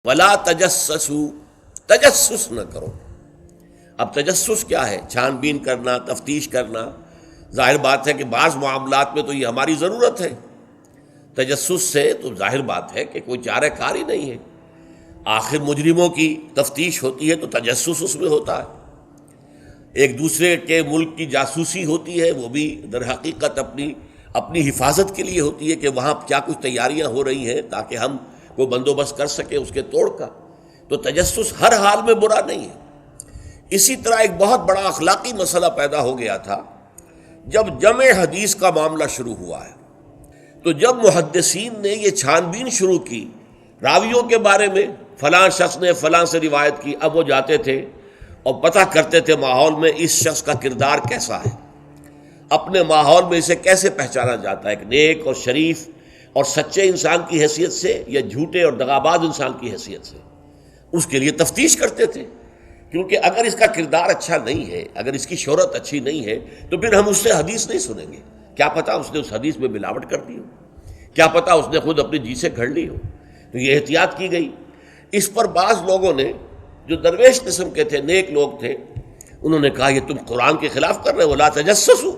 ولا تجسسوا، تجسس نہ کرو۔ اب تجسس کیا ہے؟ چھان بین کرنا، تفتیش کرنا۔ ظاہر بات ہے کہ بعض معاملات میں تو یہ ہماری ضرورت ہے، تجسس سے تو ظاہر بات ہے کہ کوئی چارہ کار ہی نہیں ہے۔ آخر مجرموں کی تفتیش ہوتی ہے تو تجسس اس میں ہوتا ہے، ایک دوسرے کے ملک کی جاسوسی ہوتی ہے، وہ بھی در حقیقت اپنی حفاظت کے لیے ہوتی ہے کہ وہاں کیا کچھ تیاریاں ہو رہی ہیں تاکہ ہم کو بندوبست کر سکے اس کے توڑ کا۔ تو تجسس ہر حال میں برا نہیں ہے۔ اسی طرح ایک بہت بڑا اخلاقی مسئلہ پیدا ہو گیا تھا جب جمع حدیث کا معاملہ شروع ہوا ہے۔ تو جب محدثین نے یہ چھان بین شروع کی راویوں کے بارے میں، فلاں شخص نے فلاں سے روایت کی، اب وہ جاتے تھے اور پتہ کرتے تھے ماحول میں اس شخص کا کردار کیسا ہے، اپنے ماحول میں اسے کیسے پہچانا جاتا ہے، ایک نیک اور شریف اور سچے انسان کی حیثیت سے یا جھوٹے اور دغاباز انسان کی حیثیت سے، اس کے لیے تفتیش کرتے تھے۔ کیونکہ اگر اس کا کردار اچھا نہیں ہے، اگر اس کی شہرت اچھی نہیں ہے تو پھر ہم اس سے حدیث نہیں سنیں گے۔ کیا پتہ اس نے اس حدیث میں ملاوٹ کر دی ہو، کیا پتہ اس نے خود اپنی جی سے گھڑ لی ہو۔ تو یہ احتیاط کی گئی۔ اس پر بعض لوگوں نے جو درویش قسم کے تھے، نیک لوگ تھے، انہوں نے کہا یہ تم قرآن کے خلاف کر رہے ہو، لا تجسسوا۔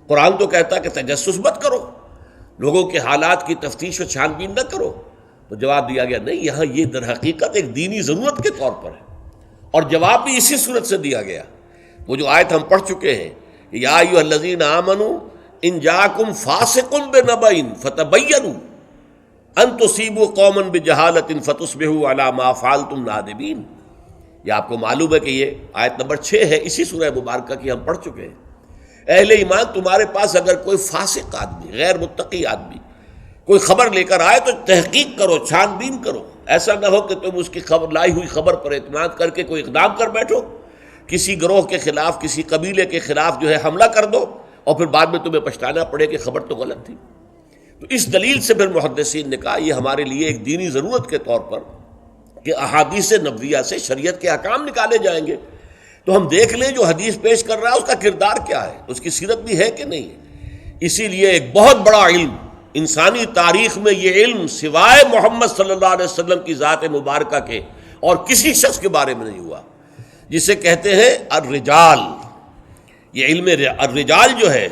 قرآن تو کہتا ہے کہ تجسس مت کرو، لوگوں کے حالات کی تفتیش و چھان بین نہ کرو۔ تو جواب دیا گیا نہیں، یہاں یہ در حقیقت ایک دینی ضرورت کے طور پر ہے، اور جواب بھی اسی صورت سے دیا گیا۔ وہ جو آیت ہم پڑھ چکے ہیں، یا ایھا الذین آمنوا ان جاءکم فاسق بنبأ فتبینوا ان تصیبوا قوما بجہالۃ فتصبحوا علی ما فعلتم نادمین۔ یہ آپ کو معلوم ہے کہ یہ آیت نمبر 6 ہے، اسی سورہ مبارکہ کی ہم پڑھ چکے ہیں۔ اہل ایمان، تمہارے پاس اگر کوئی فاسق آدمی، غیر متقی آدمی کوئی خبر لے کر آئے تو تحقیق کرو، چھان بین کرو۔ ایسا نہ ہو کہ تم اس کی خبر لائی ہوئی خبر پر اعتماد کر کے کوئی اقدام کر بیٹھو، کسی گروہ کے خلاف، کسی قبیلے کے خلاف جو ہے حملہ کر دو، اور پھر بعد میں تمہیں پچھتانا پڑے کہ خبر تو غلط تھی۔ تو اس دلیل سے پھر محدثین نے کہا یہ ہمارے لیے ایک دینی ضرورت کے طور پر کہ احادیث نبویہ سے شریعت کے احکام نکالے جائیں گے، تو ہم دیکھ لیں جو حدیث پیش کر رہا ہے اس کا کردار کیا ہے، اس کی سیرت بھی ہے کہ نہیں ہے۔ اسی لیے ایک بہت بڑا علم انسانی تاریخ میں، یہ علم سوائے محمد صلی اللہ علیہ وسلم کی ذات مبارکہ کے اور کسی شخص کے بارے میں نہیں ہوا، جسے کہتے ہیں الرجال۔ یہ علم الرجال جو ہے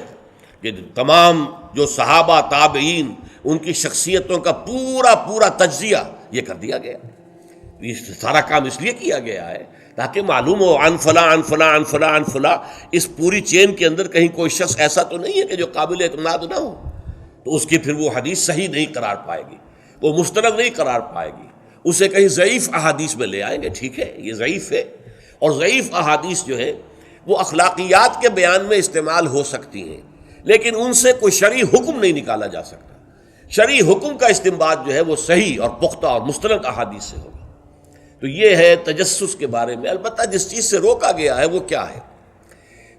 کہ تمام جو صحابہ تابعین ان کی شخصیتوں کا پورا تجزیہ یہ کر دیا گیا۔ یہ سارا کام اس لیے کیا گیا ہے تاکہ معلوم ہو عن فلاں عن فلاں عن فلاں عن فلاں، اس پوری چین کے اندر کہیں کوئی شخص ایسا تو نہیں ہے کہ جو قابل اعتماد نہ ہو، تو اس کی پھر وہ حدیث صحیح نہیں قرار پائے گی، وہ مستند نہیں قرار پائے گی، اسے کہیں ضعیف احادیث میں لے آئیں گے۔ ٹھیک ہے، یہ ضعیف ہے، اور ضعیف احادیث جو ہے وہ اخلاقیات کے بیان میں استعمال ہو سکتی ہیں، لیکن ان سے کوئی شرعی حکم نہیں نکالا جا سکتا۔ شرعی حکم کا استنباط جو ہے وہ صحیح اور پختہ اور مستند احادیث سے ہوگا۔ تو یہ ہے تجسس کے بارے میں۔ البتہ جس چیز سے روکا گیا ہے وہ کیا ہے؟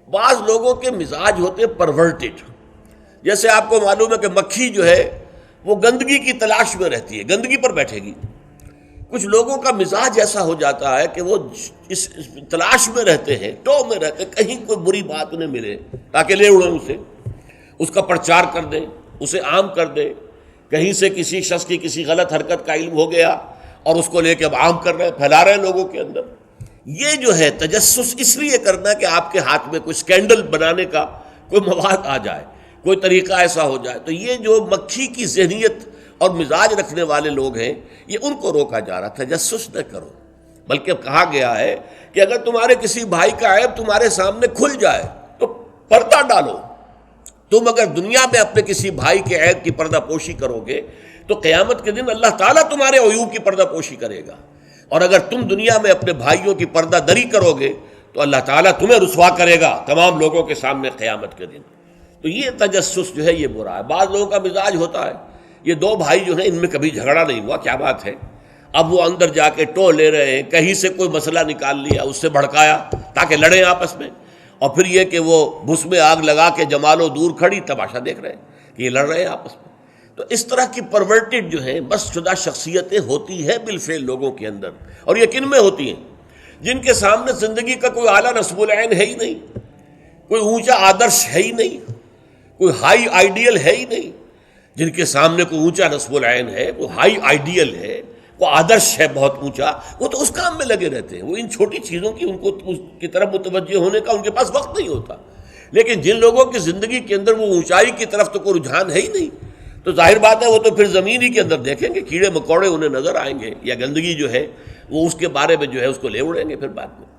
بعض لوگوں کے مزاج ہوتے پرورٹڈ، جیسے آپ کو معلوم ہے کہ مکھی جو ہے وہ گندگی کی تلاش میں رہتی ہے، گندگی پر بیٹھے گی۔ کچھ لوگوں کا مزاج ایسا ہو جاتا ہے کہ وہ اس تلاش میں رہتے ہیں، ٹو میں رہتے ہیں، کہیں کوئی بری بات انہیں ملے تاکہ لے اڑیں اسے، اس کا پرچار کر دیں، اسے عام کر دیں۔ کہیں سے کسی شخص کی کسی غلط حرکت کا علم ہو گیا اور اس کو لے کے اب عام کر رہے ہیں، پھیلا رہے ہیں لوگوں کے اندر۔ یہ جو ہے تجسس اس لیے کرنا کہ آپ کے ہاتھ میں کوئی سکینڈل بنانے کا کوئی مواد آ جائے، کوئی طریقہ ایسا ہو جائے۔ تو یہ جو مکھی کی ذہنیت اور مزاج رکھنے والے لوگ ہیں، یہ ان کو روکا جا رہا، تجسس نہ کرو۔ بلکہ کہا گیا ہے کہ اگر تمہارے کسی بھائی کا عیب تمہارے سامنے کھل جائے تو پردہ ڈالو۔ تم اگر دنیا میں اپنے کسی بھائی کے عیب کی پردہ پوشی کرو گے تو قیامت کے دن اللہ تعالیٰ تمہارے عیوب کی پردہ پوشی کرے گا، اور اگر تم دنیا میں اپنے بھائیوں کی پردہ دری کرو گے تو اللہ تعالیٰ تمہیں رسوا کرے گا تمام لوگوں کے سامنے قیامت کے دن۔ تو یہ تجسس جو ہے یہ برا ہے۔ بعض لوگوں کا مزاج ہوتا ہے، یہ دو بھائی جو ہیں ان میں کبھی جھگڑا نہیں ہوا، کیا بات ہے، اب وہ اندر جا کے ٹو لے رہے ہیں، کہیں سے کوئی مسئلہ نکال لیا، اس سے بھڑکایا تاکہ لڑیں آپس میں، اور پھر یہ کہ وہ بھس میں آگ لگا کے جمالو دور کھڑی تماشا دیکھ رہے ہیں کہ یہ لڑ رہے ہیں آپس میں۔ تو اس طرح کی پرورٹڈ جو ہیں بس شدہ شخصیتیں ہوتی ہیں بالفعل لوگوں کے اندر، اور یہ کن میں ہوتی ہیں؟ جن کے سامنے زندگی کا کوئی اعلیٰ نصب العین ہے ہی نہیں، کوئی اونچا آدرش ہے ہی نہیں، کوئی ہائی آئیڈیل ہے ہی نہیں۔ جن کے سامنے کوئی اونچا نصب العین ہے، وہ ہائی آئیڈیل ہے، وہ آدرش ہے بہت اونچا، وہ تو اس کام میں لگے رہتے ہیں، وہ ان چھوٹی چیزوں کی ان کو اس کی طرف متوجہ ہونے کا ان کے پاس وقت نہیں ہوتا۔ لیکن جن لوگوں کی زندگی کے اندر وہ اونچائی کی طرف تو کوئی رجحان ہے ہی نہیں، تو ظاہر بات ہے وہ تو پھر زمین ہی کے اندر دیکھیں گے، کیڑے مکوڑے انہیں نظر آئیں گے، یا گندگی جو ہے وہ اس کے بارے میں جو ہے اس کو لے اڑیں گے پھر بعد میں۔